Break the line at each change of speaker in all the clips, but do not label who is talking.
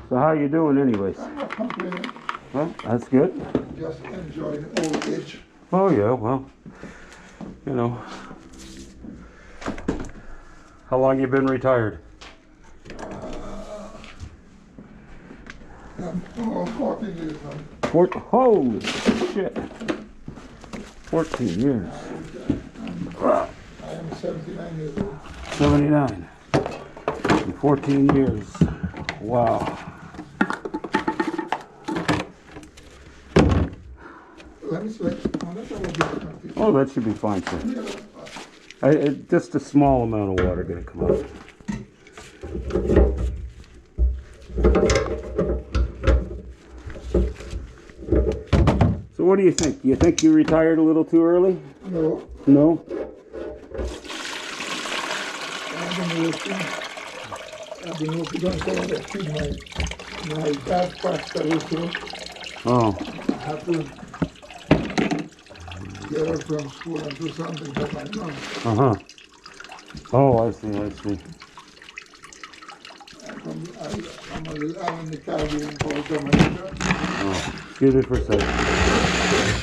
So how you doing anyways?
I'm not complaining.
Well, that's good.
Just enjoying old age.
Oh yeah, well, you know. How long you been retired?
14 years now.
Holy shit. 14 years.
I am 79 years old.
79. In 14 years. Wow.
Let me select.
Oh, that should be fine, sir. Just a small amount of water gonna come out. So what do you think? You think you retired a little too early?
No,
No?
I've been working on some of the kid. My dad passed away, so
Oh,
I have to get her from school and do something for my mom.
uh-huh. Oh, I see, I see.
I'm in the Caribbean for Jamaica.
Oh, excuse me for a second.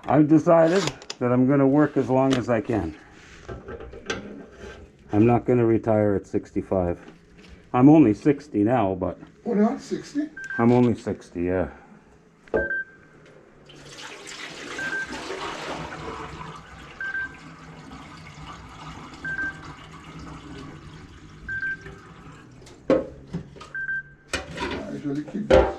I've decided that I'm going to work as long as I can. I'm not going to retire at 65. I'm only 60 now, but
Oh, not 60?
I'm only 60, yeah.
I usually keep this.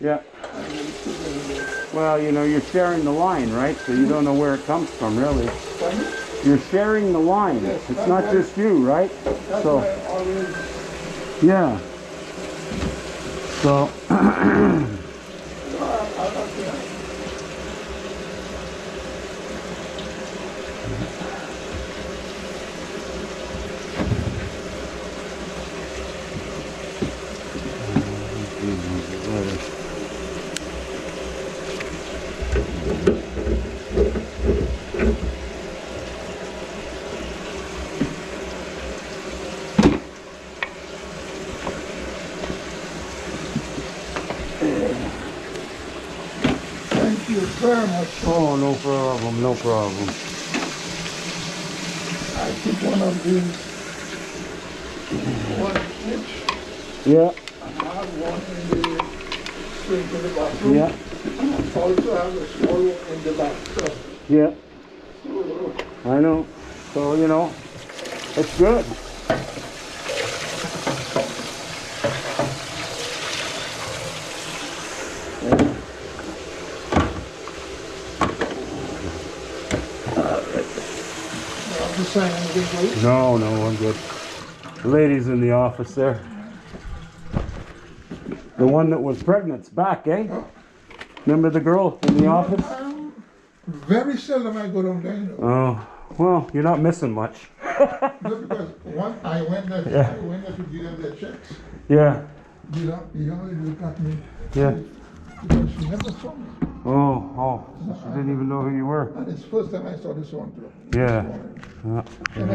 Yeah.
I usually keep it.
Well, you know, you're sharing the line, right? So you don't know where it comes from, really.
Pardon?
You're sharing the line.
Yes,
It's not just you, right?
That's
So,
why I always.
yeah. So,
I don't care. Thank you very much.
oh, no problem, no problem.
I keep one of these, one each,
Yeah,
and I have one in the sink in the bathroom.
yeah,
And I also have a small one in the bathtub.
yeah.
So,
I know. So, you know, it's good.
I'm just saying anything for you.
No, no, I'm good. The lady's in the office there. The one that was pregnant's back, eh? Remember the girl in the office?
Very seldom I go down there, you know.
Oh, well, you're not missing much.
No, because one, I went there to give them their checks.
Yeah,
You know, the young lady looked at me.
yeah.
Because she never saw me.
Oh, she didn't even know who you were.
And it's the first time I saw this one too.
Yeah.
And